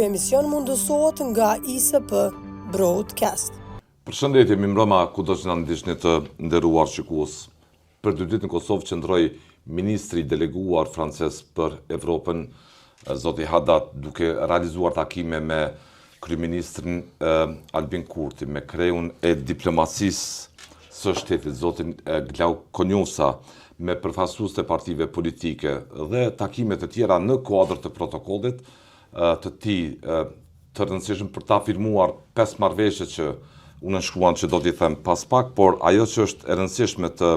Ky emision mundësohet nga ISP Broadcast. Përshëndetje, mi mbrëma kudo që na ndiqni të nderuar shikues. Për 2 ditë në Kosovë qëndroi ministri deleguar francez për Evropën, zoti Haddad, duke realizuar takime me kryeministrin Albin Kurti, me kreun e diplomacisë së shtetit, zotin Glau Konjosa, me përfaqësues të partive politike dhe takime të tjera në kuadër të protokollit të tij të rëndësishëm për ta firmuar 5 marrëveshje që unë shkruan që do t'i them pas pak, por ajo që është e rëndësishme të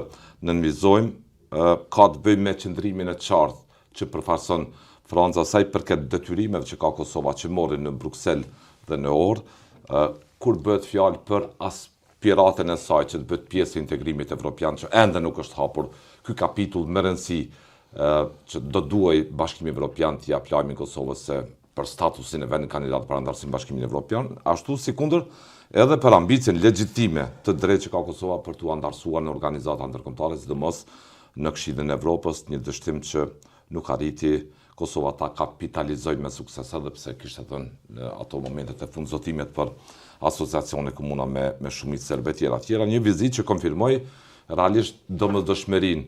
nënvizojmë ka të bëjë me qëndrimin e qartë që përfaqëson Franca sa i përket detyrimeve që ka Kosova që morrin në Bruksel dhe në Orë, kur bëhet fjalë për aspiratën e saj që të bëhet pjesë e integrimit evropian që ende nuk është hapur. Ky kapitull me rëndësi që do duaj Bashkimi Evropian t'i jap lajmin Kosovës se për statusin e vendit kandidat për anëtarësi në Bashkimin Evropian, ashtu sikundër edhe për ambicien legjitime të drejtë që ka Kosova për t'u anëtarësuar në organizata ndërkombëtare, sidomos në Këshillin e Evropës, një dështim që nuk arriti Kosova ta kapitalizoj me sukses, edhe pse kishte thënë në ato momentet e fundzotimit për asociacione komuna me shumicë serbe tjera. Një vizitë që konfirmoi realisht domosdoshmërinë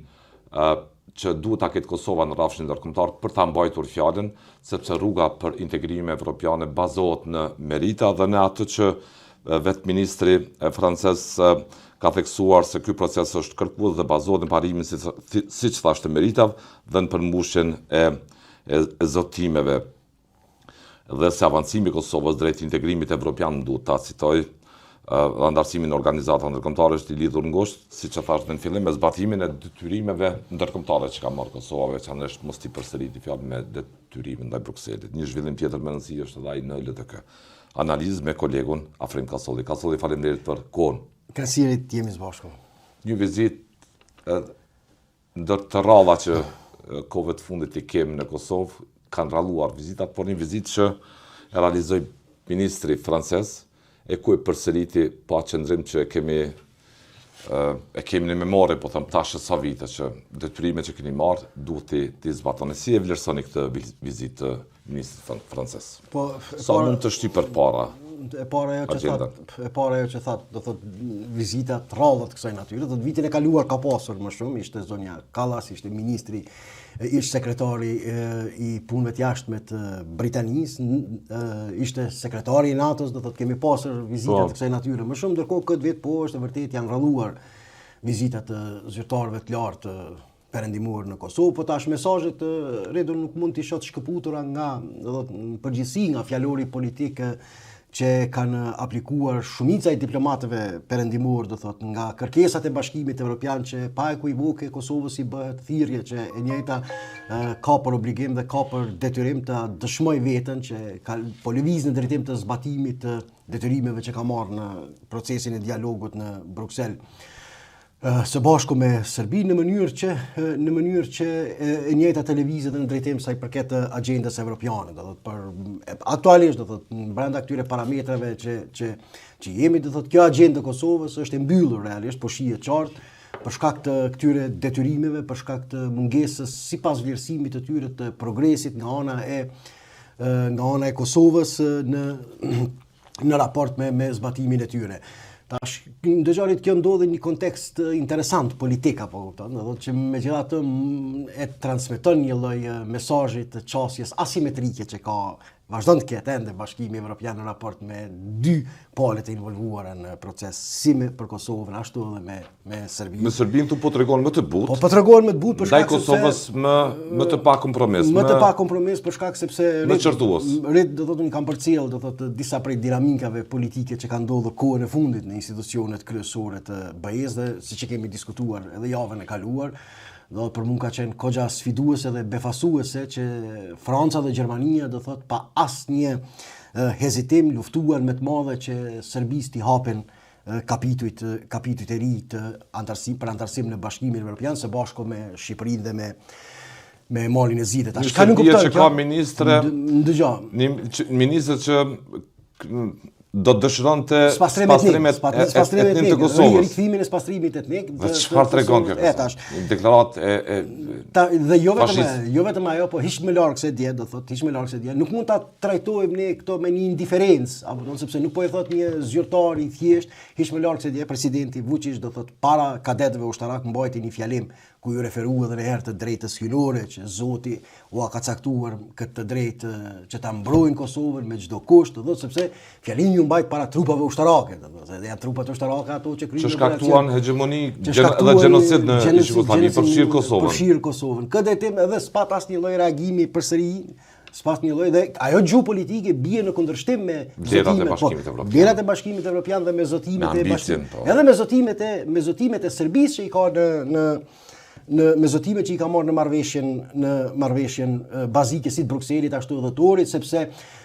që duhet ta ketë Kosova në rrafshin ndërkombëtar për ta mbajtur fjalën, sepse rruga për integrimin evropian bazohet në merita dhe në atë që vetë ministri francez ka theksuar se ky proces është kërkues dhe bazohet në parimin siç thashë të meritave dhe në përmbushjen e zotimeve. Dhe se avancimi i Kosovës drejt integrimit evropian duhet ta citoj, anëtarësimi në organizata ndërkombëtare është i lidhur ngushtë, siç e thash në fillim, me zbatimin e detyrimeve ndërkombëtare që ka marrë Kosova, veçanërisht mos t'i përsëriti fjalën me detyrimin ndaj Brukselit. Një zhvillim tjetër me rëndësi është edhe ai në LDK. Analizë me kolegun Afrim Kasolli. Kasolli, faleminderit për kohën. Kënaqësirit jemi së bashku. Një vizitë ndër të rralla që kohëve të fundit i kemi në Kosovë, kanë ralluar vizitat, por një vizitë që e realizoi ministri francez, e ku e përsëriti pa qëndrim që e kemi në memore, po them tash sa vite që detyrimet që keni marrë duhet t'i zbatoni. Si e vlerësoni këtë vizitë të ministrit francez? Sa mund të shtyp përpara? E para ajo që thatë, do thot vizita të rralla të kësaj natyre, do të vitin e kaluar ka pasur më shumë, ishte zonja Kallas, ishte ministri, ishte sekretari i punëve të jashtme të Britanisë, ishte sekretari i NATO-s, do thot kemi pasur vizita të kësaj natyre më shumë, ndërkohë këtë vit po është vërtet janë rralluar vizitat të zyrtarëve të lartë perëndimor në Kosovë, po tash mesazhet rredo nuk mund të shoh shkëputura nga, do thot në përgjithësi nga fjalori politik që kanë aplikuar shumica e diplomatëve perëndimor, do thot, nga kërkesat e Bashkimit Evropian që pa ekuivoke Kosovës i bëhet thirrje që e njëjta ka për obligim dhe ka për detyrim të dëshmoj veten që po lëviz në drejtim të zbatimit të detyrimeve që ka marrë në procesin e dialogut në Bruksel. Së bashku me Serbinë në mënyrë që e njëjta të lëvizet në drejtim sa i përket agjendës evropiane, do thot për aktualisht do thot brenda këtyre parametrave që jemi, do thot kjo agjendë e Kosovës është e mbyllur realisht, po shihet qartë për shkak të këtyre detyrimeve, për shkak të mungesës sipas vlerësimit të tyre të progresit nga ana e Kosovës në raport me zbatimin e tyre. Tash, ndërgjarit kjo ndodhi një kontekst interesant politik, apo kupton, do thotë që megjithatë e transmeton një lloj mesazhi të çësjes asimetrike që ka vazhdon të ketë ende Bashkimi Evropian në raport me 2 palët e involvuara në proces, si për Kosovën ashtu edhe me Serbinë. Me Serbinë tu po tregon më të butë. Po tregon më të butë për shkak se Kosovës më të pa kompromis. Më të pa kompromis për shkak sepse më çertuos. Do thotë kanë përcjell, do thotë disa prej dinamikave politike që kanë ndodhur kohën e fundit në institucionet kryesore të BE-s dhe siç e kemi diskutuar edhe javën e kaluar. Do për mua ka qenë kogja sfiduese dhe befasuese që Franca dhe Gjermania do thot pa asnjë hezitim luftuan me të madhe që serbistë i hapen kapitujt e ri të antarësim në Bashkimin Evropian së bashku me Shqipërinë dhe me Malin e Zidit. Ka nuk kupton që ka ministre, ndëgjoj. Ministre që do të dëshironte spastrim etnik të Kosovës. Rikthimin e spastrimit etnik. Dhe çfarë tregon kjo? Deklaratë dhe jo vetëm ajo, po hiç më larg se dje, do thotë hiç më larg se dje. Nuk mund ta trajtojmë ne këto me një indiferencë, apo don sepse nuk po e thot një zyrtar i thjesht, hiç më larg se dje presidenti Vučić do thotë para kadetëve ushtarak mbajti një fjalim ku ju referua edhe herë të drejtës hyjnore që Zoti u ka caktuar këtë drejtë që ta mbrojnë Kosovën me çdo kusht, do thotë sepse fjalimi u mbajt para trupave ushtarake, do thotë edhe janë trupat ushtarake ato që kryejnë shkaktuan hegemoni dhe gjenocid në Jugosllavi përfshir Kosovën. Përfshir Kosovën. Këtë temë edhe s'pat asnjë lloj reagimi përsëri, s'pas një lloj dhe ajo gjuhë politike bie në kundërshtim me vlerat e Bashkimit Evropian dhe me zotimet e Bashkimit. Edhe me zotimet e Serbisë që i ka me zotimet që i ka marrë në marrëveshjen bazike si të Brukselit ashtu edhe Torit, sepse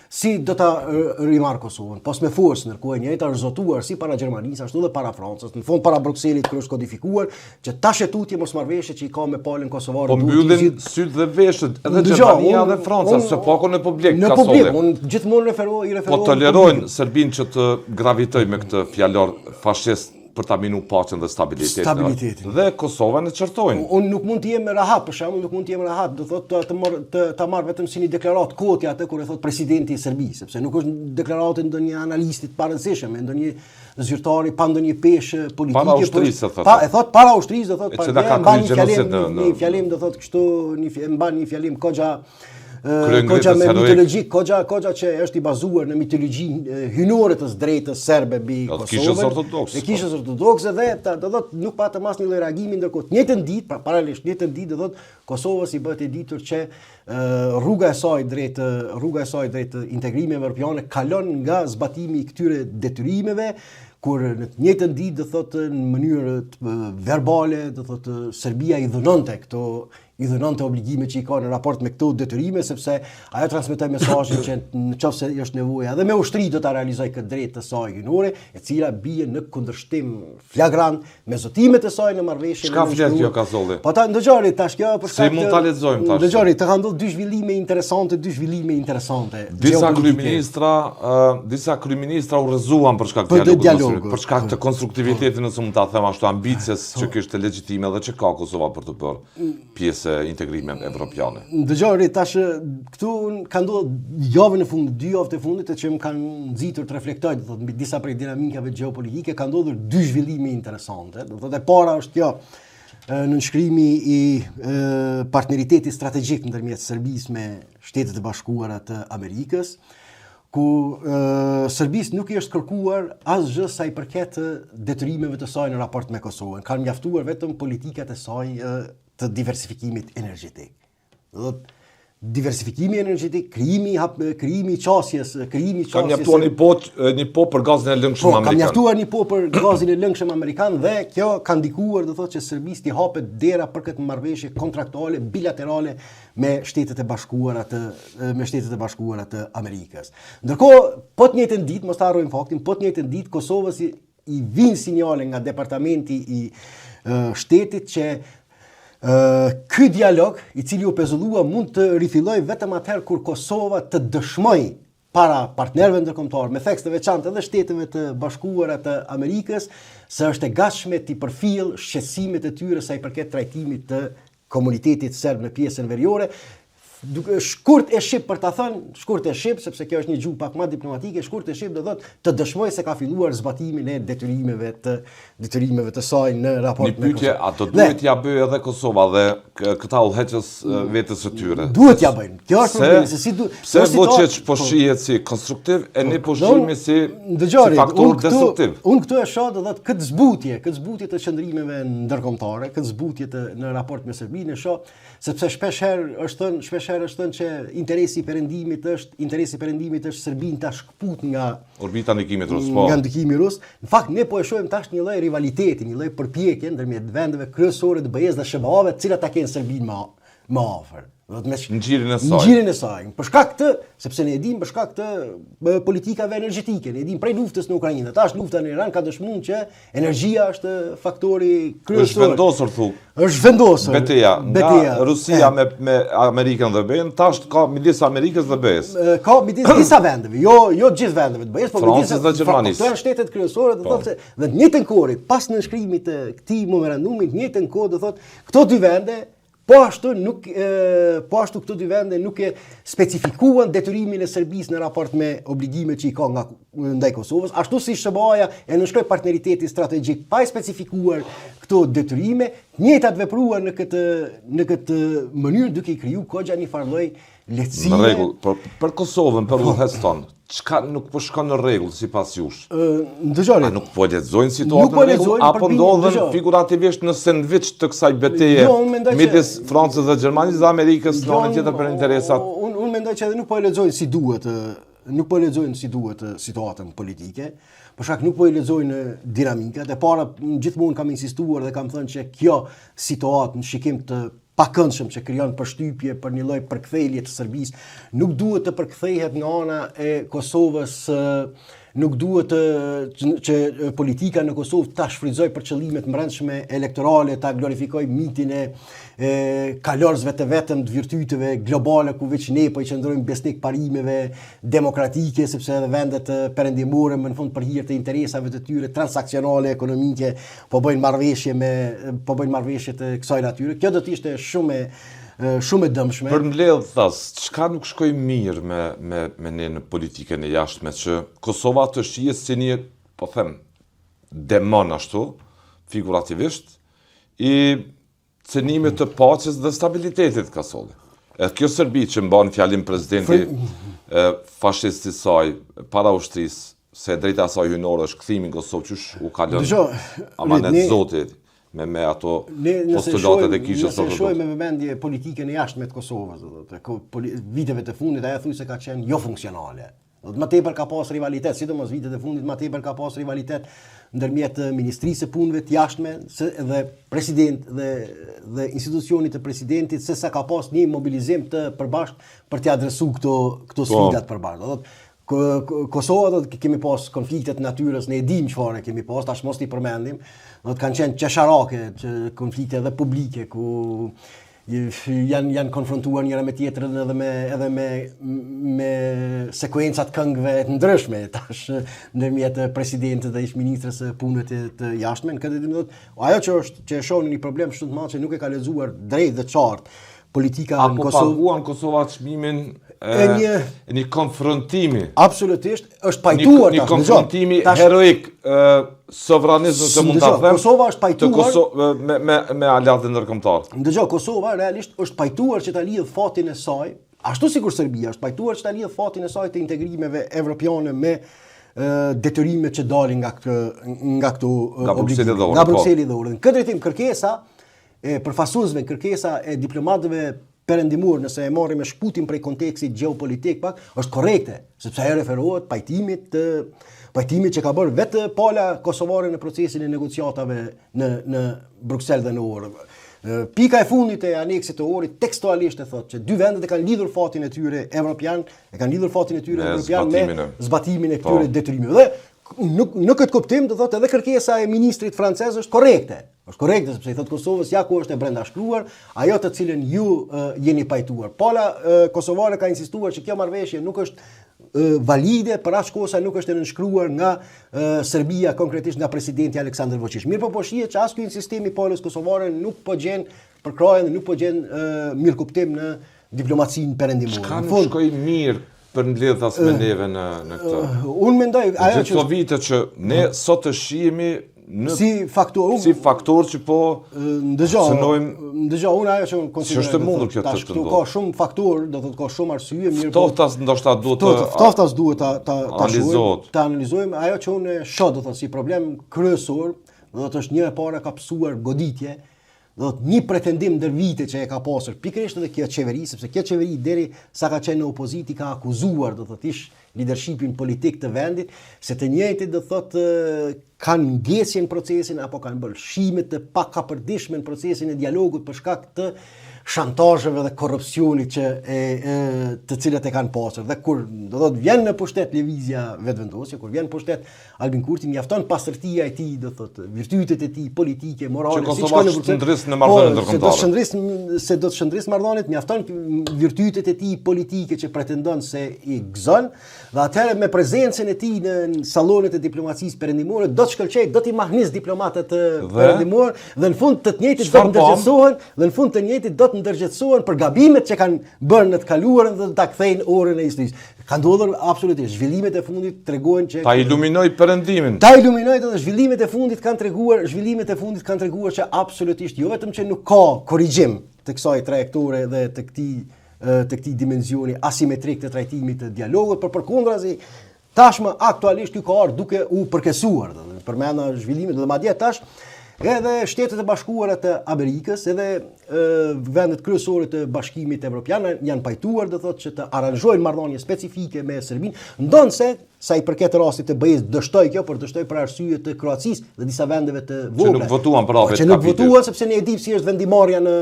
si do ta rimarr Kosovën, pas me forcë ndërkohë e njëjta është zotuar si para Gjermanisë ashtu edhe para Francës, në fond para Brukselit kur është kodifikuar që tash e tutje mosmarrveshje që i ka me palën kosovare. Po mbyllin syt dhe veshët edhe Gjermania dhe Franca, se pakon në publik ka solle. Unë gjithmonë referoj po tolerojnë Serbinë që të gravitoj me këtë fjalor fashist për ta minu paqen dhe stabilitetin. Dhe Kosovën e çertojnë. Unë nuk mund të jem rahat, për shembull, nuk mund të jem rahat, do thotë ta marr vetëm si një deklaratë koti atë kur e thot presidenti i Serbisë, sepse nuk është deklaratë ndonjë analisti të parëndësishëm, ndonjë zyrtari pa ndonjë peshë politike. Para ushtrisë thotë. E thot para ushtrisë, do thotë pa një fjalim do thotë kështu, mban një fjalim Koxha me mitologji, Koxha që është i bazuar në mitologjinë hyjnore të drejtës serbe mbi Kosovën. Kishës ortodokse dhe do thotë nuk patëm asnjë lloj reagimi, ndërkohë njëjtën ditë, paralelisht njëjtën ditë do thotë Kosovës i bëhet e ditur që rruga e saj drejt integrimeve evropiane kalon nga zbatimi i këtyre detyrimeve, kur në të njëjtën ditë do thotë në mënyrë verbale do thotë Serbia i dhënonte obligime që i ka në raport me këto detyrime, sepse ajo transmetoi mesazhin që nëse është nevoja edhe me ushtri do ta realizoj këtë drejtë të saj hyjnore, e cila bie në kundërshtim flagrant me zotimet e saj në marrëveshjen. Çka flet kjo Kazolli? Po ta ndëgjoni tash kjo për shkak. Si mund ta lexojmë tash? Ndëgjoni, të kanë ndodhur dy zhvillime interesante. Disa kryeministra u rrëzuan për shkak të dialogut, për shkak të konstruktivitetit, nëse mund ta them ashtu, ambicës që kishte legjitime dhe që ka Kosova për të bërë pjesë integrime evropiane. Dëgjoni, tash këtu ka ndodhur javën e fundit, 2 javë të fundit që më kanë nxitur të reflektoj, do thotë mbi disa prej dinamikave gjeopolitike, ka ndodhur dy zhvillime interesante. Do thotë e para është kjo nënshkrimi i partneritetit strategjik ndërmjet Serbisë me Shtetet e Bashkuara të Amerikës, ku Serbisë nuk i është kërkuar asgjë sa i përket detyrimeve të saj në raport me Kosovën. Kanë mjaftuar vetëm politikat e saj të diversifikimit energjetik. Do thotë diversifikimi energjetik, krijimi i qasjes. Ka mjaftuar një po për gazin e lëngshëm amerikan. Ka mjaftuar një po për gazin e lëngshëm amerikan dhe kjo ka ndikuar do thotë që Serbisë i hapet dera për këtë marrëveshje kontraktuale bilaterale me Shtetet e Bashkuara të Amerikës. Ndërkohë, po të njëjtën ditë, mos ta harrojmë faktin, po të njëjtën ditë Kosovës i vijnë sinjale nga departamenti i shtetit që ky dialog i cili u pezullua mund të rifillojë vetëm atëherë kur Kosova të dëshmojë para partnerëve ndërkombëtar me theks të veçantë edhe Shteteve të Bashkuara të Amerikës se është e gatshme të përfillë shqetësimet e tyre sa i përket trajtimit të komunitetit serb në pjesën veriore. Shkurt e shqip për ta thënë, shkurt e shqip, sepse kjo është një gjuhë pak më diplomatike, shkurt e shqip do thotë të dëshmojë se ka filluar zbatimin e detyrimeve të saj në raport me Kosovën. Një pyetje, a do duhet ja bëjë edhe Kosova dhe këta udhëheqës vetes së tyre? Duhet ja bëjnë. Kjo është problemi, se si pse Vučić po shihet si konstruktiv e ne po shihemi si faktor destruktiv. Unë këtu e shoh do thotë këtë zbutje të qëndrimeve ndërkombëtare, këtë zbutje në raport me Serbinë e shoh sepse shpesh herë është thënë që interesi i perëndimit është Serbinë ta shkput nga orbita ndikimit rus, nga ndikimi rus. Në fakt ne po e shohim tash një lloj rivaliteti, një lloj përpjekje ndërmjet vendeve kryesore të BE-s dhe SHBA-ve, të cilat ta kenë Serbinë më afër. Ngjirin e saj. Ngjirin e saj. Për shkak të, sepse ne e dim për shkak të politikave energjetike, ne e dim prej luftës në Ukrainë. Tash lufta në Iran ka dëshmuar që energjia është faktori kryesor. Është vendosur thu. Është vendosur. Betejë. Nga Rusia me Amerikën dhe BE-n, tash ka midis Amerikës dhe BE-s. Ka midis disa vendeve, jo gjithë vendeve të BE-s, por midis Francës dhe Gjermanisë. Këto janë shtetet kryesore, do thotë se dhe në njëjtën kohë, pas nënshkrimit të këtij memorandumi, në njëjtën kohë do thotë këto dy vende po ashtu këto dy vende nuk e specifikuan detyrimin e Serbisë në raport me obligimet që i ka ndaj Kosovës, ashtu si SBA-ja e nënshkroi partneriteti strategjik pa e specifikuar këto detyrime, njëjtat vepruan në këtë mënyrë duke i kriju kogja një farlloj lehtësie. Në rregull, për Kosovën, për udhëhecin ton, çka nuk po shkon në rregull sipas jush? Ndëgjoni. A nuk po lexojnë situatën në rregull apo ndodhen figurativisht në sandviç të kësaj betejë midis Francës dhe Gjermanisë dhe Amerikës në anën tjetër për interesat? Unë mendoj që edhe nuk po e lexojnë si duhet situatën politike. Për shkak nuk po e lexojnë dinamikat. E para gjithmonë kam insistuar dhe kam thënë që kjo situatë në shikim të pakëndshëm që krijon përshtypje për një lloj përkthjelje të Serbisë, nuk duhet të përkthehet nga ana e Kosovës, nuk duhet që politika në Kosovë ta shfrytëzoj për qëllime të brendshme elektorale, ta glorifikoj mitin e kalorësve të vetëm të virtyteve globale ku veç ne po i qëndrojmë besnik parimeve demokratike, sepse edhe vendet perëndimore në fund për hir të interesave të tyre transaksionale ekonomike po bëjnë marrëveshje të kësaj natyre. Kjo do të ishte shumë e dëmshme. Për mbledh thas, çka nuk shkoi mirë me ne në politikën e jashtme që Kosova të shihet si një, po them, demon ashtu, figurativisht, i cënimit të paqes dhe stabilitetit ka solli. Kjo Serbi që mban fjalim presidenti fashist i saj para ushtrisë, se drejta e saj hyjnore është kthimi në Kosovë qysh u ka lënë amanet Zotit me ato postulatet e kishës së Nëse shohim me vëmendje politikën e jashtme të Kosovës, viteve të fundit ajo thuaj se ka qenë jo funksionale. Më tepër ka pas rivalitet, sidomos vitet e fundit, më tepër ka pas rivalitet ndërmjet Ministrisë së Punëve të Jashtme dhe president dhe institucionit të presidentit, se sa ka pas një mobilizim të përbashkët për të adresuar këto sfidat përbashkët. Kosova do të kemi pas konfliktet natyrës, ne e dim çfarë kemi pas, tash mos i përmendim, do të kanë qenë qesharake, konflikte edhe publike ku janë konfrontuar njëra me tjetrën edhe me sekuencat këngëve të ndryshme tash ndërmjet presidentit dhe ish-ministrës së punëve të jashtme. Ajo që e shohin një problem shumë të madh që nuk e ka lexuar drejt dhe qartë politika në Kosovë. Apo paguan Kosova çmimin e një konfrontimi. Absolutisht, është pajtuar një konfrontimi heroik sovranizmit që mund ta them. Kosova është pajtuar me aleatë ndërkombëtar. Ndëgjoj, Kosova realisht është pajtuar që ta lidhë fatin e saj, ashtu sikur Serbia është pajtuar që ta lidhë fatin e saj të integrimeve evropiane me detyrimet që dalin nga këto obligime, nga Brukseli dhe Urdhën. Këtë drejtim kërkesa e përfaqësuesve, kërkesa e diplomatëve perëndimor, nëse e marrim me shputin prej kontekstit gjeopolitik pak, është korrekte, sepse ajo referohet pajtimit që ka bërë vetë pala kosovare në procesin e negociatave në Bruksel dhe në Orë. Pika e fundit e aneksit të Orit tekstualisht e thotë që dy vendet e kanë lidhur fatin e tyre evropian, me zbatimin e këtyre detyrimeve. Dhe në këtë kuptim do thotë edhe kërkesa e ministrit francez është korrekte. Është korrekte sepse i thotë Kosovës ja ku është e brenda shkruar, ajo të cilën ju jeni pajtuar. Pala kosovare ka insistuar që kjo marrëveshje nuk është valide, për aq kohë sa nuk është e nënshkruar nga Serbia, konkretisht nga presidenti Aleksandar Vučić. Mirë po shihet që as ky insistim i palës kosovare nuk po gjen përkrajen dhe nuk po gjen mirëkuptim në diplomacinë perëndimore. Çka nuk shkoi mirë për mbledhas me neve në këtë? Unë mendoj ajo që vite që ne sot të shihemi si faktor që po ndëgjoj unë ajo që konsideroj është mundur kjo të këtu ka shumë faktor, do thotë ka shumë arsye, mirë po ftoftas ndoshta duhet ta analizojmë ajo që unë shoh do thotë si problem kryesor, do thotë është një e para ka psuar goditje, do të një pretendim ndër vite që e ka pasur pikërisht edhe kjo qeveri, sepse kjo qeveri deri sa ka qenë në opozitë ka akuzuar do thotë ish leadershipin politik të vendit, se të njëjtit do thotë kanë ngjesje në procesin apo kanë bërë shime të pakapërditshme në procesin e dialogut për shkak të shantazheve dhe korrupsionit që të cilët e kanë pasur. Dhe kur do thotë vjen në pushtet lëvizja vetëvendosje, kur vjen në pushtet Albin Kurti, mjafton pastërtia e tij, do thotë virtytet e tij politike, morale, që Kosova shndris në marrëdhënie ndërkombëtare. Se do të shndris marrëdhëniet, mjafton virtytet e tij politike që pretendon se i gëzon, dhe atëherë me prezencën e tij në sallonet e diplomacisë perëndimore do të shkëlqej, do t'i mahnis diplomatët perëndimor dhe në fund të njëjtit do të ndërgjetësohen, dhe në fund të njëjtit do të ndërgjetësohen për gabimet që kanë bërë në të kaluarën dhe ta kthejnë orën e historisë. Ka ndodhur absolutisht. Zhvillimet e fundit tregojnë që ta iluminoj perëndimin. Ta iluminoj dhe zhvillimet e fundit kanë treguar që absolutisht jo vetëm që nuk ka korrigjim të kësaj trajektore dhe të këtij dimensioni asimetrik të trajtimit të dialogut, por përkundrazi tashmë aktualisht ky ka ardhur duke u përkesuar. Përmenda zhvillimet dhe madje tash edhe Shtetet e Bashkuara të Amerikës, edhe vendet kryesore të Bashkimit Evropian janë pajtuar, do thotë, që të aranjojnë marrëdhënie specifike me Serbinë, ndonse sa i përket rastit të BE-s dështoi kjo, por dështoi për arsye të Kroacisë dhe disa vendeve të vogla. Që nuk votuan për hapjen e Që nuk votuan sepse ne e dimë si është vendimarrja në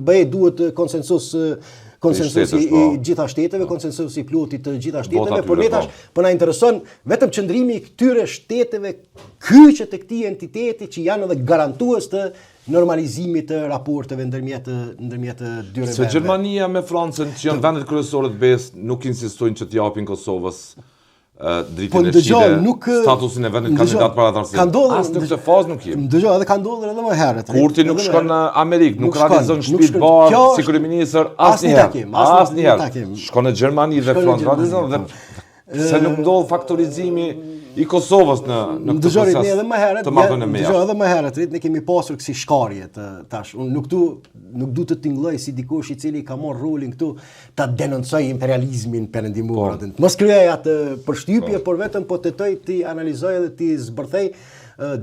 BE, duhet konsensusi i gjitha shteteve, konsensusi i plotit të gjitha shteteve, por ne tash po na intereson vetëm qëndrimi i këtyre shteteve kyçe të këtij entiteti që janë edhe garantues të normalizimit të raporteve ndërmjet dy vendeve. Se Gjermania me Francën, që janë vendet kryesore të BE-s, nuk insistojnë që t'i japin Kosovës dritën e shite, statusin e vendit kandidat para anëtarësisë. As në këtë fazë nuk jemi. Dëgjoj, edhe ka ndodhur edhe më herët. Kurti nuk shkon në Amerikë, nuk realizon shtëpi të bardhë si kryeministër asnjëherë. Shkon në Gjermani dhe Francë dhe se nuk ndodh faktorizimi i Kosovës në këtë proces të marrëdhënieve me jashtë. Edhe më herët ne kemi pasur kësi shkarje tash. Unë nuk du të tingëlloj si dikush i cili ka marrë rolin këtu ta denoncoj imperializmin perëndimor. Mos kryej atë përshtypje, por vetëm po tetoj ti analizoj dhe ti zbërthej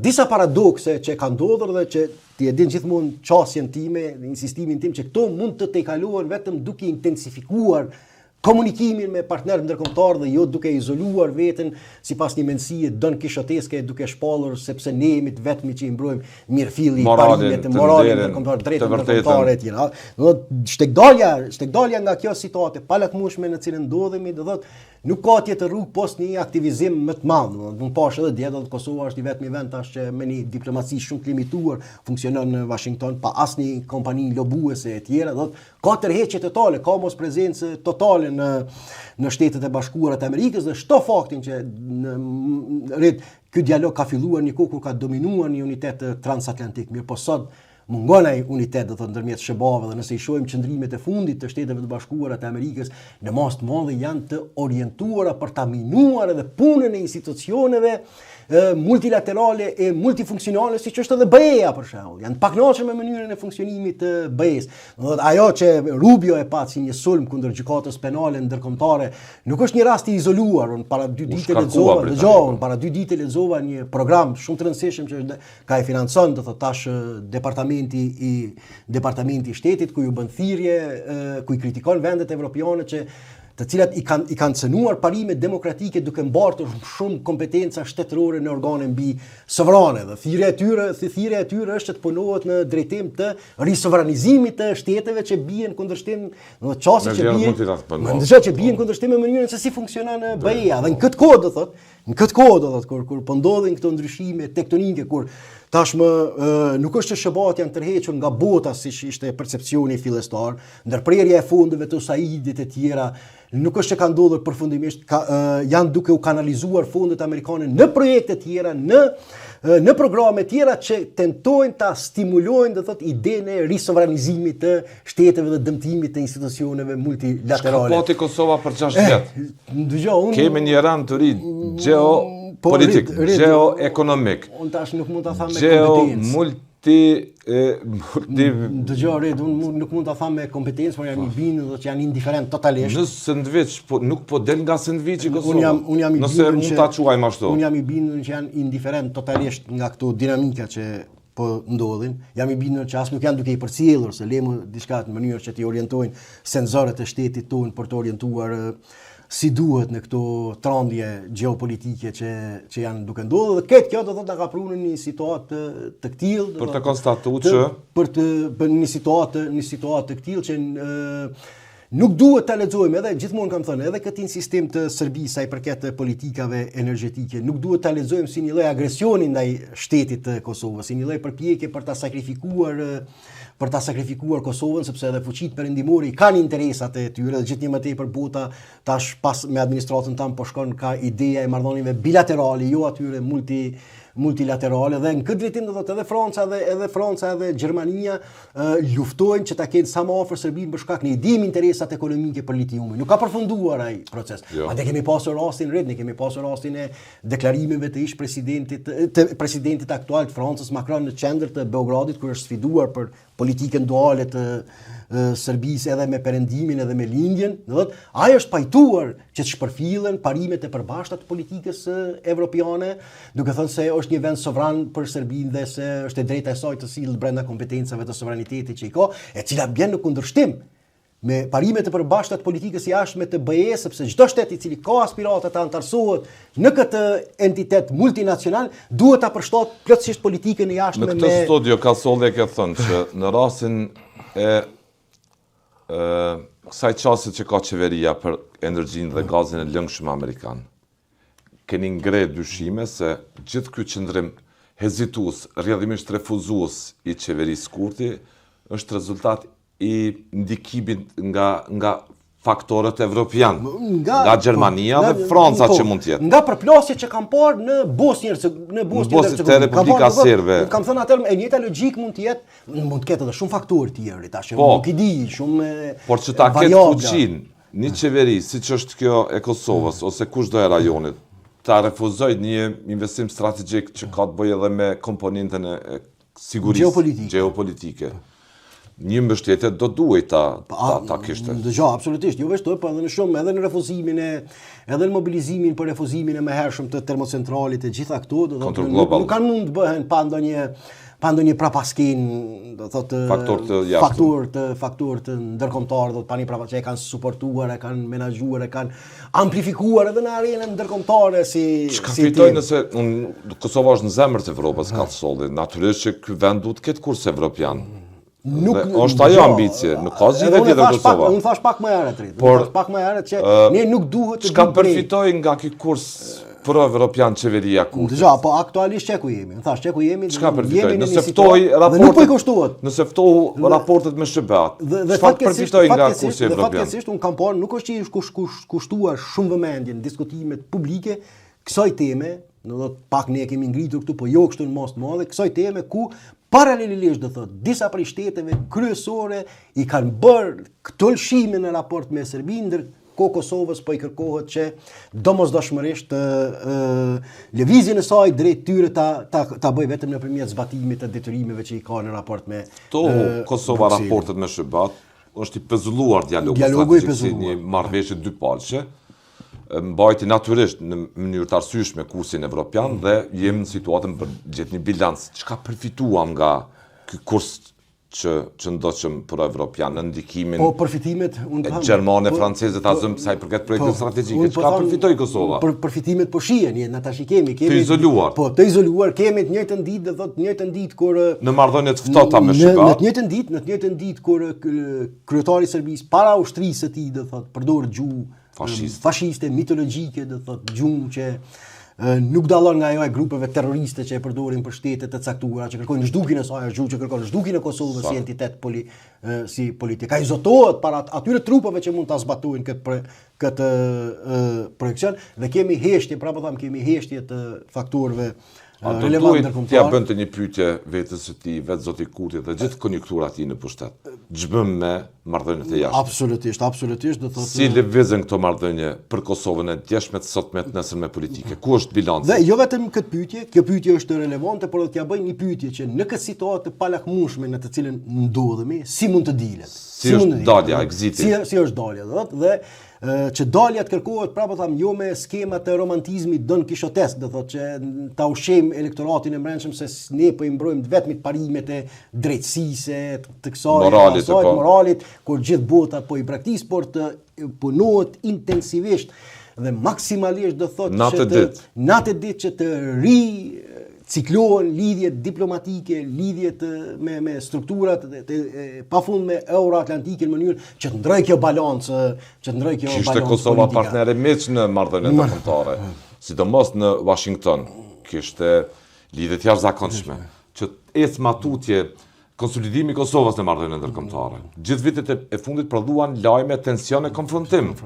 disa paradokse që kanë ndodhur dhe që ti e din gjithmonë qasjen time, insistimin tim që këto mund të tejkalohen vetëm duke intensifikuar komunikimin me partnerët ndërkombëtar dhe jo duke izoluar veten sipas një mendësie don kishoteske, duke shpallur sepse ne jemi të vetmi që i mbrojmë mirëfilli, parimet e moralin ndërkombëtar, drejtën ndërkombëtare etj. Do të shtekdalja nga kjo situatë pa lakmueshme në cilën ndodhemi, do thotë nuk ka tjetër rrugë post një aktivizim më të madh. Mund pash edhe dje do të Kosova është i vetmi vend tash që me një diplomaci shumë të limituar funksionon në Washington pa asnjë kompani lobuese e tjera, do të ka tërheqje totale, ka mos prezencë totale në Shtetet e Bashkuara të Amerikës dhe shto faktin që ky dialog ka filluar një kohë kur ka dominuar një unitet transatlantik. Mirë po sot mungon ai unitet do thotë ndërmjet shëbave dhe nëse i shohim qëndrimet e fundit të Shteteve të Bashkuara të Amerikës në mas të madhe janë të orientuara për ta minuar edhe punën e institucioneve multilaterale e multifunksionale siç është edhe BE-ja për shembull. Janë pak kënaqur me mënyrën e funksionimit të BE-s. Do thotë ajo që Rubio e pa si një sulm kundër gjykatës penale ndërkombëtare nuk është një rast i izoluar. Para 2 ditë lexova një program shumë të rëndësishëm që ka e financon do thotë tash departamenti i shtetit ku ju bën thirrje, ku i kritikon vendet evropiane që të cilat i kanë cënuar parimet demokratike duke mbartur shumë kompetenca shtetërore në organe mbi sovrane. Dhe thirrja e tyre është që të punohet në drejtim të risovranizimit të shteteve që bien kundërshtim, do të thotë që bien kundërshtim me mënyrën se si funksionon BE-ja. Dhe në këtë kohë do thotë kur po ndodhin këto ndryshime tektonike, kur tashmë nuk është që SHBA-t janë tërhequr nga bota siç ishte percepcioni fillestar, ndërprerja e fondeve të USAID-it e tjera, nuk është që ka ndodhur përfundimisht, janë duke u kanalizuar fondet amerikane në projekte tjera, në programe tjera që tentojnë ta stimulojnë do thotë idenë e risovranizimit të shteteve dhe dëmtimit të institucioneve multilaterale. Çka pati Kosova për 6 vjet? Kemi një rand të ri geopolitik, geoekonomik. Unë tash nuk mund ta them me kompetencë. Unë nuk mund ta them me kompetencë, por jam i bindur që janë indiferent totalisht. Në sandviç, nuk po del nga sandviçi Kosova. Nëse mund ta quajmë ashtu. Unë jam i bindur që janë indiferent totalisht nga këto dinamika që po ndodhin. Jam i bindur që as nuk janë duke i përcjellur se lemu diçka në mënyrë që t'i orientojnë sensorët e shtetit tonë për të orientuar si duhet në këto trondje gjeopolitike që janë duke ndodhur, dhe këtë kjo do thotë na ka prunë në një situatë të këtillë, për të konstatuar që për një situatë të këtillë që nuk duhet ta lexojmë, edhe gjithmonë kam thënë, edhe këtë insistim të Serbisë sa i përket politikave energjetike, nuk duhet ta lexojmë si një lloj agresioni ndaj shtetit të Kosovës, si një lloj përpjekje për ta sakrifikuar Kosovën, sepse edhe fuqitë perëndimore kanë interesat e tyre, dhe gjithnjë më tepër bota tash pas me administratën tanë po shkon ka ideja e marrëdhënieve bilaterale, jo atyre multilaterale, dhe në këtë drejtim do thotë edhe Franca edhe Gjermania luftojnë që ta kenë sa më afër Serbinë për shkak në idim interesat ekonomike për litiumin. Nuk ka përfunduar ai proces. Ne kemi pasur rastin ne kemi pasur rastin e deklarimeve të ish presidentit aktual të Francës Macron në qendër të Beogradit, kur është sfiduar për politikën duale të Serbisë edhe me perëndimin edhe me lindjen, do thotë, ai është pajtuar që të shpërfillen parimet e përbashkëta të politikës evropiane, duke thënë se është një vend sovran për Serbinë dhe se është e drejta e saj të sillet brenda kompetencave të sovranitetit që i ka, e cila bën në kundërshtim me parimet e përbashkëta të politikës jashtme të BE, sepse çdo shtet i cili ka aspirata të antarësohet në këtë entitet multinacional duhet ta përshtatë plotësisht politikën e jashtme. Në këtë studio ka solli ka thënë që në rastin e kësaj çasti që ka qeveria për energjinë dhe gazin e lëngshëm amerikan, keni ngre dyshime se gjithë ky qëndrim hezitues, rrjedhimisht refuzues i qeverisë Kurti është rezultat i ndikimit nga faktorët evropian, nga Gjermania dhe Franca që mund të jetë. Nga përplasjet që kam parë në Bosnjë te Republika Serbe. Kam thënë atë e njëjta logjik mund të ketë edhe shumë faktorë tjerë, tash nuk i di, shumë por që ta ketë fuqinë një qeveri siç është kjo e Kosovës ose kushdo e rajonit, ta refuzoj një investim strategjik që ka të bëjë edhe me komponentën e sigurisë gjeopolitike. Një mbështetje do duhet ta kishte. Dëgjoj, absolutisht, jo vetëm, por edhe në shumë, edhe në refuzimin edhe në mobilizimin për refuzimin e mëhershëm të termocentralit e gjitha këto, do thotë nuk kanë mund të bëhen pa ndonjë prapaskin, do thotë faktor të ndërkombëtar, do të pani prapa që e kanë suportuar, e kanë menaxhuar, e kanë amplifikuar edhe në arenën ndërkombëtare si fitoj nëse Kosova është në zemër të Evropës, ka solli, natyrisht që ky vend duhet të ketë kurs evropian. Është ajo ambicie, nuk ka zgjidhje tjetër Kosova. Unë thash pak më herët që ne nuk duhet të çka përfitoj nga ky kurs pro-evropian qeveria Kurti. Dëgjoj, po aktualisht çka ku jemi? Unë thash çka ku jemi? Çka përfitoj? Nëse ftoi raportet, nëse ftohu raportet me SBA. Çfarë përfitoj nga kursi evropian? Fatkeqësisht unë kam parë nuk është që është kushtuar shumë vëmendje në diskutimet publike kësaj teme, do të pak ne kemi ngritur këtu, po jo kështu në mas të madhe, kësaj teme ku paralelisht do thotë disa prej shteteve kryesore i kanë bërë këtë lëshime në raport me Serbinë, ndërkohë Kosovës po i kërkohet që domosdoshmërisht lëvizjen e saj drejt tyre ta bëj vetëm nëpërmjet zbatimit të detyrimeve që i ka në raport me Kosova raportet me SBA është i pezulluar dialogu strategjik si një marrëveshje dypalqe. Mbajti natyrisht në mënyrë të arsyeshme kursin evropian dhe jemi në situatën për gjetë një bilanc. Çka përfituam nga ky kurs që ndoqëm për evropian në ndikimin gjermane, franceze, ta zëm sa i përket projektit strategjike. Çka përfitoi Kosova? Përfitimet po shihen, na tash i kemi të izoluar. Po, të izoluar, kemi të njëjtën ditë, do thotë njëjtën ditë kur në marrëdhënie të ftohta me SBA. Në të njëjtën ditë kur kryetari i Serbisë para ushtrisë së tij, do thotë, përdor gjuhë fashiste, mitologjike, do thotë gjuhë që nuk dallon nga ajo e grupeve terroriste që e përdorin për shtete të caktuara, që kërkojnë zhdukjen e saj, gjuhë që kërkon zhdukjen e Kosovës si entitet si politik. Ai zotohet para atyre trupave që mund ta zbatojnë këtë projekcion dhe kemi heshtje të faktorëve relevant ndërkombëtar. T'ia bënte një pyetje vetes së tij, vetë zoti Kurti dhe gjithë konjunktura e tij në pushtet. Ç'bëm me marrëdhëniet e jashtme? Absolutisht, do thotë. Si lëvizën këto marrëdhënie për Kosovën e djeshme të sotme të nesërme politike? Ku është bilanci? Dhe jo vetëm këtë pyetje, kjo pyetje është relevante, por do t'ja bëj një pyetje që në këtë situatë të palakmueshme në të cilën ndodhemi, si mund të dilet? Si është dalja, exiti? Si është dalja, do thotë, dhe që dalja të kërkohet prapë tham jo me skema të romantizmit Don Kishotesk, do thotë që ta ushqejmë elektoratin e brendshëm se ne po i mbrojmë vetëm parimet e drejtësisë, të kësaj moralit, kur gjithë bota po i praktikojnë, por të punohet intensivisht dhe maksimalisht do thotë që natë ditë që të ciklohen lidhjet diplomatike, lidhjet me strukturat pafund me euroatlantike në mënyrë që të ndrojë kjo balancë, Kishte Kosova partnere miq në marrëdhëniet ndërkombëtare, sidomos në Washington, kishte lidhje të jashtëzakonshme, që ecë matutje konsolidimi i Kosovës në marrëdhëniet ndërkombëtare. Gjithë vitet e fundit prodhuan lajme, tensione, konfrontim.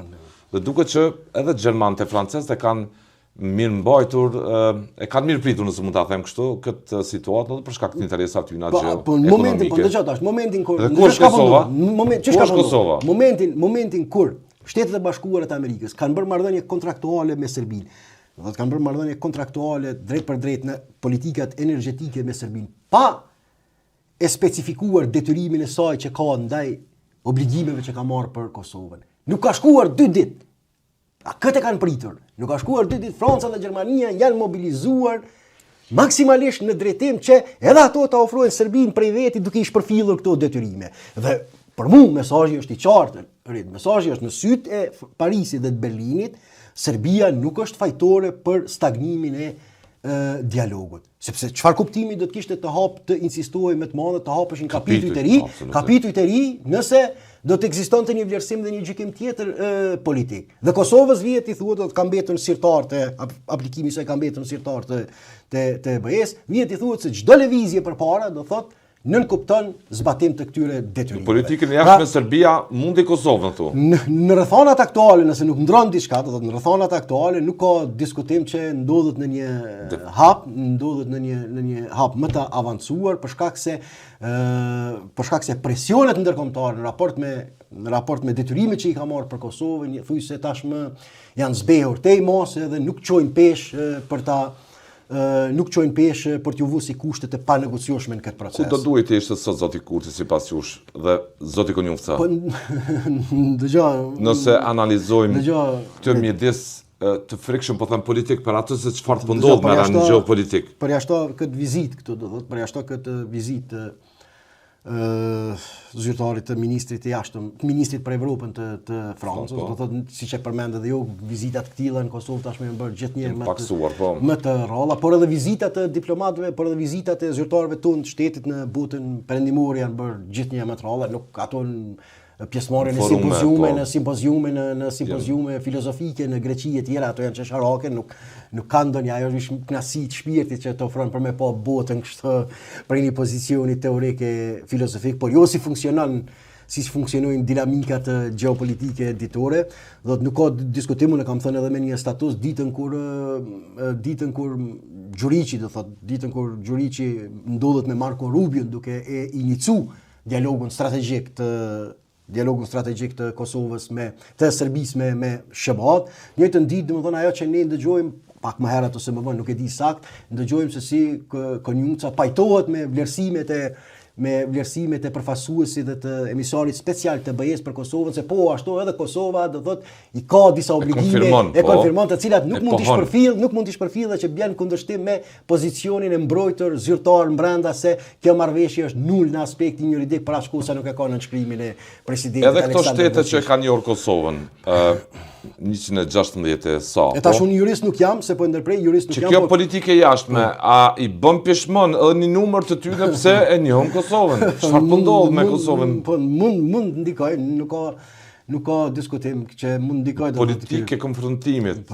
Dhe duket që edhe gjermanët e francezët e kanë mirë mbajtur, e kanë mirë pritur nëse mund ta them kështu, këtë situatë për shkak të interesave tyre ekonomike. Po dëgjoj tash, momentin kur momentin kur Shtetet e Bashkuara të Amerikës kanë bërë marrëdhënie kontraktuale me Serbinë, do të kanë bërë marrëdhënie kontraktuale drejt për drejt në politikat energjetike me Serbinë, pa e specifikuar detyrimin e saj që ka ndaj obligimeve që ka marrë për Kosovën. Nuk ka shkuar 2 ditë. Këtë kanë pritur. Nuk ka shkuar 2 ditë, Franca dhe Gjermania janë mobilizuar maksimalisht në drejtim që edhe ato ta ofrojnë Serbinë prej veti duke i shpërfillur këto detyrime. Dhe për mua mesazhi është i qartë, mesazhi është në sytë e Parisit dhe të Berlinit, Serbia nuk është fajtore për stagnimin e dialogut. Sepse çfarë kuptimi do të kishte të hap të insistojë me të madhe të hapeshin kapitujt e ri, nëse do të ekzistonte një vlerësim dhe një gjykim tjetër politik. Dhe Kosovës vihet i thuhet do të ka mbetur sirtar të aplikimi se ka mbetur sirtar të BE-s, vihet i thuhet se çdo lëvizje përpara do thotë nën kupton zbatim të këtyre detyrimeve. Politikën e jashtme Serbia mundi Kosovën këtu. Në rrethanat aktuale, nëse nuk ndron diçka, do thotë në rrethanat aktuale nuk ka diskutim që ndodhet në një hap, në një hap më të avancuar për shkak se presionet ndërkombëtare në raport me detyrimet që i ka marrë për Kosovën, thujse tashmë janë zbehur tej mos dhe nuk çojnë peshë për t'ju vënë si kushtet e panegocjueshme në këtë proces. Ku do duhet të ishte sot zoti Kurti sipas jush dhe zoti Konjufca? Nëse analizojmë këtë mjedis të frikshëm, po them politik për atë se çfarë po ndodh me anë geopolitik. Përjashto këtë vizitë këtu, do thotë përjashto këtë vizitë zyrtarit të ministrit të jashtëm, ministrit për Evropën të Francës, do thotë siç e përmendë edhe ju, vizitat këtilla në Kosovë tashmë janë bërë gjithnjë më të rralla, por edhe vizitat e diplomatëve, por edhe vizitat e zyrtarëve tonë të shtetit në botën perëndimore janë bërë gjithnjë më të rralla, nuk ato pjesëmarrjen në simpoziume filozofike në Greqi e tjera, ato janë çesharake, nuk kanë ndonjë ajo është knasi të shpirtit që të ofron për me pa botën kështu për një pozicioni teorike filozofik, por jo si funksionojnë dinamikat geopolitike ditore. Do të nuk ka diskutim, unë kam thënë edhe me një status ditën kur Gjuriqi ndodhet me Marco Rubio duke e inicu dialogun strategjik të Kosovës të Serbisë me SHBA-t. Njëjtën ditë, domethënë ajo që ne ndëgjojmë pak më herët ose më vonë, nuk e di sakt, ndëgjojmë se si Konjunca pajtohet me vlerësimet e përfaqësuesit dhe të emisarit special të BE-s për Kosovën, se po ashtu edhe Kosova do thotë i ka disa obligime konfirmon të cilat nuk mund të shpërfillë dhe që bën kundërshtim me pozicionin e mbrojtur zyrtar brenda se kjo marrëveshje është nul në aspektin juridik për ashtu sa nuk e ka në nënshkrimin e presidentit Aleksandar. Edhe këto shtete që kanë njohur Kosovën 116 sa. E tash unë jurist nuk jam, se po ndërprej jurist nuk jam. Që kjo politike jashtme, a i bën pishmon edhe një numër të tyre pse e njohën Kosovën? Çfarë po ndodh me Kosovën? Po mund ndikoj, nuk ka diskutim që mund ndikoj politike konfrontimit.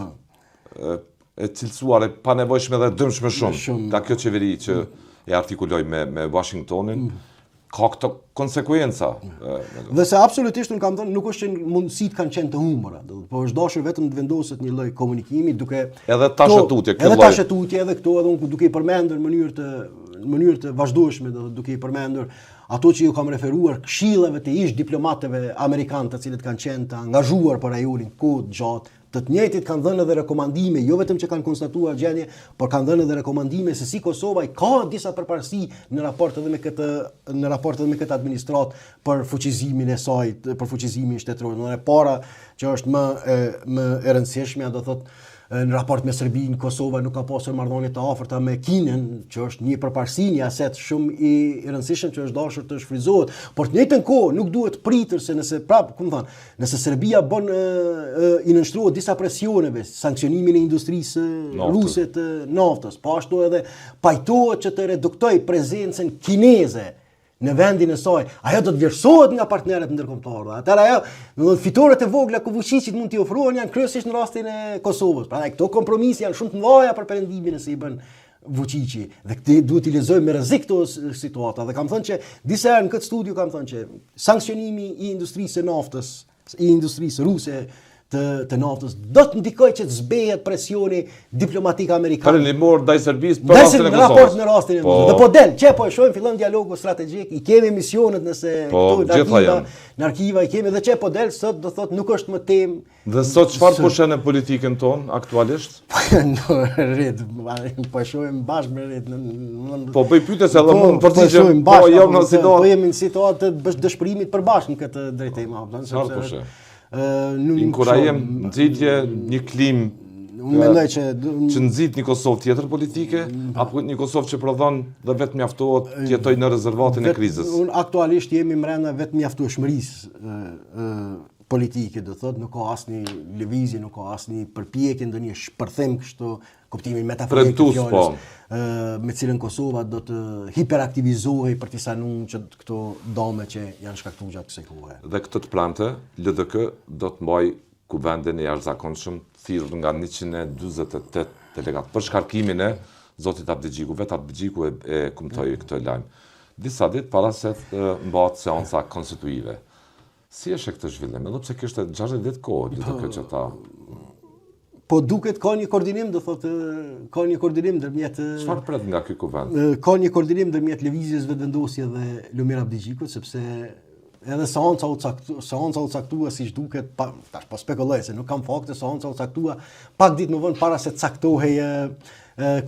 E cilësuar e panevojshme dhe dëmshme shumë nga kjo qeveri që e artikuloj me Washingtonin. Ka këto konsekuenca. Dhe se absolutisht unë kam thënë nuk është që mundësitë kanë qenë të humbura, po është dashur vetëm të vendoset një lloj komunikimi duke edhe tashetutje edhe këto edhe unë duke i përmendur në mënyrë të vazhdueshme, duke i përmendur ato që ju kam referuar këshillave të ish diplomatëve amerikanë të cilët kanë qenë të angazhuar për rajonin kohë gjatë, të njëjtit kanë dhënë edhe rekomandime, jo vetëm që kanë konstatuar gjendje, por kanë dhënë edhe rekomandime se si Kosova i ka disa përparësi në raport edhe me këtë administrat për fuqizimin e saj, për fuqizimin shtetëror. Në para që është më e rëndësishme, do thotë në raport me Serbinë, Kosova nuk ka pasur marrëdhënie të afërta me Kinën, që është një përparësi, një aset shumë i rëndësishëm që është dashur të shfrytëzohet, por të njëjtën kohë nuk duhet pritur se nëse Serbia i nënshtrohet disa presioneve, sanksionimin e industrisë ruse të naftës, po ashtu edhe pajtohet që të reduktoj prezencën kineze në vendin e saj, ajo do të vlerësohet nga partnerët ndërkombëtar. Atëherë ajo, fitoret e vogla ku Vučićit mund t'i ofrohen janë kryesisht në rastin e Kosovës. Prandaj këto kompromise janë shumë të mëdha për perëndimin e se i bën Vučići. Dhe këtë duhet t'i lexojmë me rrezik këto situata. Dhe kam thënë që disa herë në këtë studio kam thënë që sanksionimi i industrisë së naftës, i industrisë ruse të naftës do të ndikojë që të zbehet presioni diplomatik amerikan. Për ndihmor ndaj Serbisë për rastin e Kosovës. Në rastin e Kosovës. Dhe po del, që po e shohim fillon dialogu strategjik, i kemi misionet nëse në arkiva i kemi dhe që po del sot do thotë nuk është më temë. Dhe sot çfarë po shën në politikën tonë aktualisht? Po e shohim bashkë me Rit. Po bëj pyetje se edhe mund përgjigjem. Po jo në situatë. Po jemi në situatë të dëshpërimit përbashkët në këtë drejtim. Çfarë po shë? Inkurajem nxitje një klim që nxit një Kosovë tjetër politike, apo një Kosovë që prodhon dhe vetë mjaftohet të jetojë në rezervatin e krizës? Unë aktualisht jemi brenda vetë mjaftueshmërisë politike, do thotë, nuk ka asnjë lëvizje, nuk ka asnjë përpjekje ndonjë shpërthim kështu kuptimin metaforik të fjalës, me cilën Kosova do të hiperaktivizohej për të sanuar që këto dome që janë shkaktuar gjatë kësaj kohe. Dhe këtë të plante, LDK do të mbajë kuvendin e jashtëzakonshëm thirrur nga 148 delegat për shkarkimin e zotit Abdigjiku. Vetë Abdigjiku e kumtoi këtë lajm. Disa ditë para se të mbahet seanca konstituive. Si është këtë zhvillim? Edhe pse kishte 60 ditë kohë LDK që ta. Po duket ka një koordinim, do thotë, ka një koordinim ndërmjet çfarë pret nga ky kuvend? Ka një koordinim ndërmjet lëvizjes vetëvendosje dhe Lumir Abdigjikut, sepse edhe seanca u caktua siç duket, tash po spekuloj se nuk kam fakte, seanca u caktua pak ditë më vonë para se të caktohej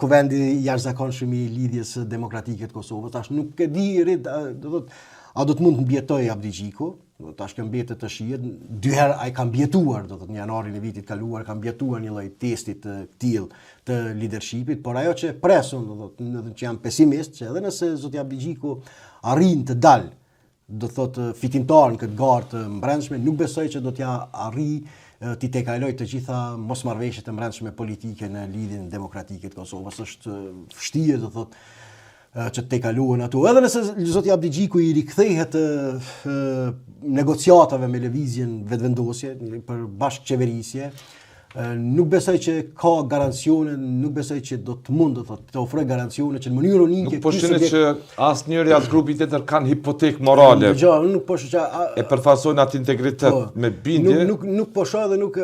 kuvendi i jashtëzakonshëm i lidhjes demokratike të Kosovës. Tash nuk e di do thotë a do të mund të mbjetoj Abdigjiku. Tash që mbetet të shihet, 2 herë ai ka mbjetuar, do thotë në janarin e vitit kaluar ka mbjetuar një lloj testi të tillë të leadershipit, por ajo që presun, do thotë, që jam pesimist, që edhe nëse zoti Abdigjiku arrin të dalë, do thotë fitimtar në këtë garë të brendshme, nuk besoj që do t'ja arrijë t'i tejkaloj të gjitha mosmarrëveshjet e brendshme politike në lidhjen demokratike të Kosovës. Është vështirë, do thotë, që të tejkalohen ato. Edhe nëse zoti Abdigjiku i rikthehet negociatave me lëvizjen vetëvendosje për bashkëqeverisje, nuk besoj që ka garancione, nuk besoj që do të mund të ofrojë garancione që në mënyrë unike. Nuk po shihni që asnjëri as grupi tjetër kanë hipotekë morale. Nuk po shoh e përfaqësojnë atë integritet me bindje. Nuk po shoh dhe nuk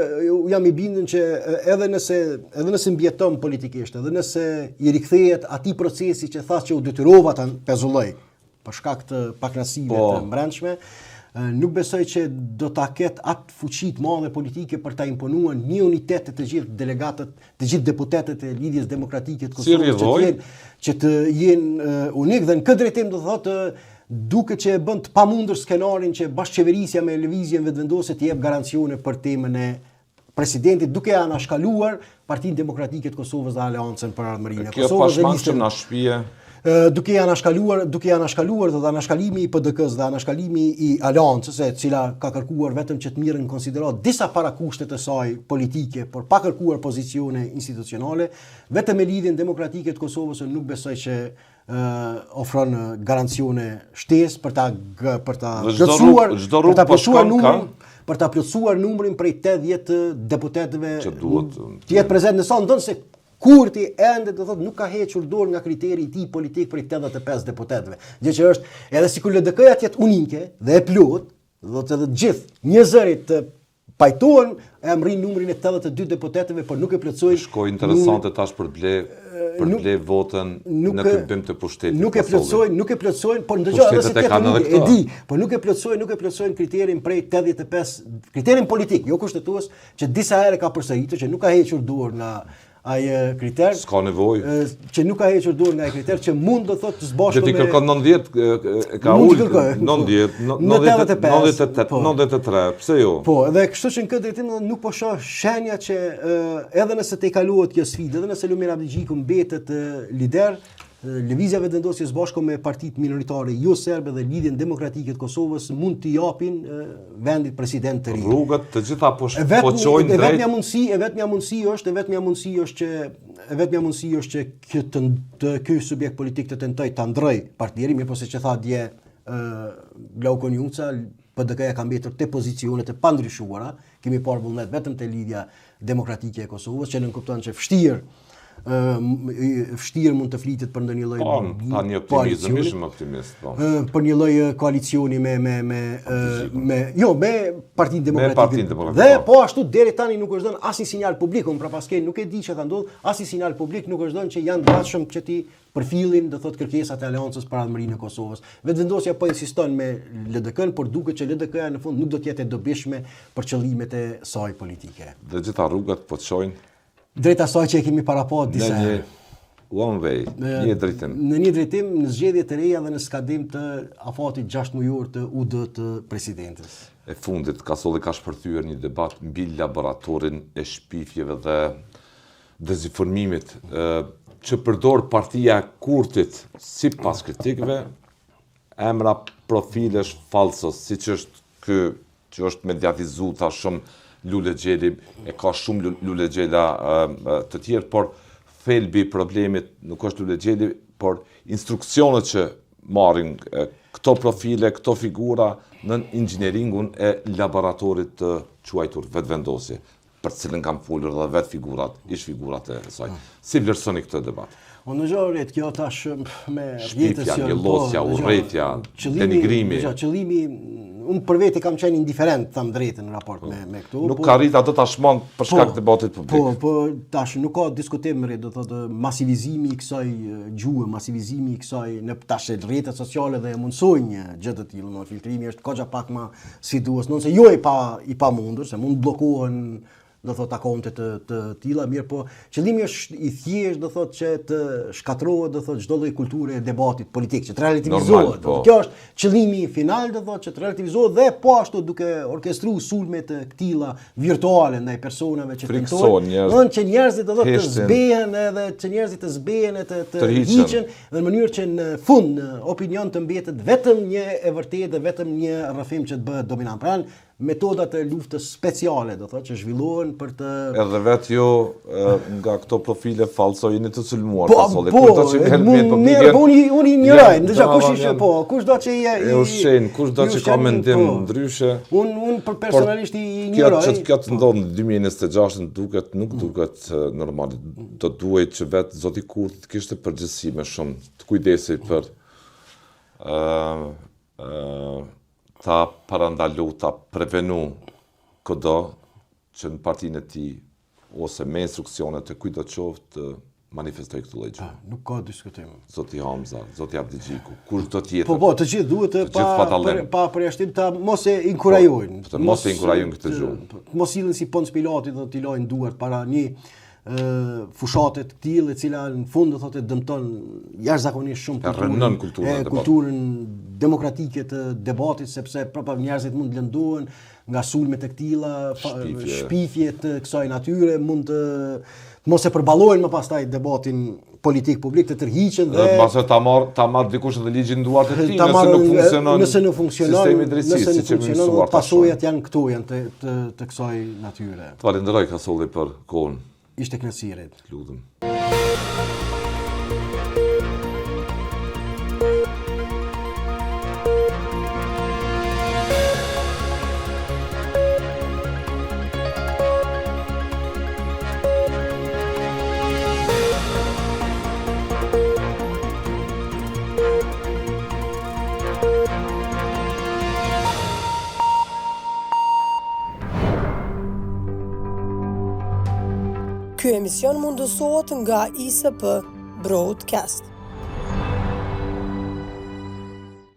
jam i bindur që edhe nëse mbjeton politikisht, edhe nëse i rikthehet atij procesi që thas që u detyrova ta pezulloj për shkak të pakënaqësive të brendshme, nuk besoj që do ta ketë atë fuqi të madhe politike për ta imponuar një unitet të gjithë delegatët, të gjithë deputetët e lidhjes demokratike të Kosovës, që të jenë unik dhe në këtë drejtim do thotë duket që e bën të pamundur skenarin që bashkëqeverisja me lëvizjen vetëvendosje të jep garancione për temën e presidentit, duke anashkaluar Partinë Demokratike të Kosovës dhe Aleancën për Ardhmërinë e Kosovës. Kjo pashmangshëm na shpije duke anashkaluar dhe anashkalimi i PDK-s dhe anashkalimi i Aleancës, e cila ka kërkuar vetëm që të mirën në konsiderat disa parakushte të saj politike, por pa kërkuar pozicione institucionale, vetëm me lidhjen demokratike të Kosovës nuk besoj që ofron garancione shtesë për ta plotësuar numrin prej 80 deputetëve që duhet të jetë prezent në salë, ndonë se Kurti ende do thotë nuk ka hequr dorë nga kriteri i tij politik për 85 deputetëve. Gjë që është edhe sikur LDK-ja të jetë unike dhe e plot, do të edhe gjithë njerëzit të pajtohen e amrin numrin e 82 deputetëve, por nuk e plotësojnë. Shkoj interesante tash për ble për ble votën në këmbim të pushtetit. Nuk e plotësojnë, por ndëgjoj edhe se e di, por nuk e plotësojnë kriterin prej 85, kriterin politik, jo kushtetues, që disa herë ka përsëritur që nuk ka hequr dorë nga ai kriter. S'ka nevojë. Që nuk ka hequr dorë nga ai kriter që mund të thotë të zbashko me. Ti kërkon 90 ka ulë 90, 93. Pse jo? Po, edhe kështu që në këtë drejtim nuk po shoh shenja që edhe nëse te kalohet kjo sfidë, edhe nëse Lumir Abdigjiku mbetet lider, lëvizja vetëvendosjes bashkë me partitë minoritare jo serbe dhe Lidhjen Demokratike të Kosovës mund t'i japin vendit president të ri. Rrugët të gjitha po çojnë drejt. Vetmja mundësi është që ky subjekt politik të tentoj ta ndroj partnerin, mirë po se që tha dje Glaukon Junca, PDK-ja ka mbetur te pozicionet e pandryshuara, kemi parë vullnet vetëm te Lidhja Demokratike e Kosovës, që nënkupton që vështirë mund të flitet për ndonjë lloj pa një optimizëm, ishim optimist, po. Për një lloj koalicioni me Partinë Demokratike. Dhe po ashtu deri tani nuk është dhënë asnjë sinjal publik, unë pra paske nuk e di që ka ndodhur, asnjë sinjal publik nuk është dhënë që janë gatshëm që ti përfillin, do thotë kërkesat e aleancës për ardhmërinë e Kosovës. Vetëvendosja po insiston me LDK-n, por duket që LDK-ja në fund nuk do të jetë e dobishme për qëllimet e saj politike. Dhe gjitha rrugët po çojnë drejt asaj që e kemi parapo disa herë. One way, një drejtim. Në një drejtim, në zgjedhje të reja dhe në skadim të afatit 6 mujor të UD të presidentes. E fundit, ka shpërthyer një debat mbi laboratorin e shpifjeve dhe dezinformimit që përdor partia e Kurtit sipas kritikëve emra profilesh falsos, siç është ky që është mediatizuar ta shumë Lule Xheli, e ka shumë Lule Xhela të tjerë, por thelbi i problemit nuk është Lule Xheli, por instruksionet që marrin këto profile, këto figura në inxhinieringun e laboratorit të quajtur vetëvendosje, për cilën kam folur dhe vetë figurat, ish figurat e saj. Si vlerësoni këtë debat? Në gjëret, kjo tash me shpifja, njëllosja, urrëtia, denigrimi. Qëllimi, unë për veti kam qenë indiferent, tham drejtën në raport me këtu. Nuk ka rrit ato ta shmang për shkak të debatit publik. Po tash nuk ka diskutim më do thotë masivizimi i kësaj gjuhë, masivizimi i kësaj në tash rrjetet sociale dhe mundsojnë gjë të tillë, në filtrimi është goxha pak më sfidues, nëse jo i pamundur, se mund bllokohen do thot akonte të tilla, mirë po qëllimi është i thjesht do thot që të shkatrohet do thot çdo lloj kulture e debatit politik, që të relativizohet. Po. Kjo është qëllimi final do thot që të relativizohet dhe po ashtu duke orkestruar sulme të këtilla virtuale ndaj personave që tentojnë, që njerëzit do thot të zbehen edhe që njerëzit të zbehen të hiqen në mënyrë që në fund në opinion të mbetet vetëm një e vërtetë dhe vetëm një rrëfim që të bëhet dominant. Pra metodat e luftës speciale, do thotë, që zhvillohen për të edhe vetë jo nga këto profile falso jeni të sulmuar unë i njëraj, ndërsa kush ishte kush do që e ushqen, kush do që ka mendim ndryshe. Unë për personalisht i njëraj. Kjo të ndodhë në 2026 nuk duket normal. Do duhet që vetë zoti Kurti kishte përgjegjësi me shumë të kujdesej për ta parandalu, ta prevenu këdo që në partinë e tij ose me instruksionet të kujt do të qoftë të manifestoj këtë lloj gjë. Nuk ka diskutim. Zoti Hamza, zoti Abdigjiku, kush do të jetë? Po, të gjithë duhet pa përjashtim ta mos e inkurajojnë. Të mos e inkurajojnë këtë gjë. Mos sillen si Ponc Pilati do t'i lajnë duart para një fushate të tillë, e cila në fund do thotë dëmton jashtëzakonisht shumë kulturën demokratike të debatit, sepse prapa njerëzit mund të lëndohen nga sulmet e këtilla, shpifje të kësaj natyre, mund të mos e përballojnë më pastaj debatin politik publik, të tërhiqen dhe mbase ta marr dikush edhe ligjin në duart e tij, nëse nuk funksionon, pasojat janë këto, janë të kësaj natyre. Të falenderoj Kasolli për kohën. Ishte kënaqësi. Lutem. Ky emision mundësohet nga ISP Broadcast.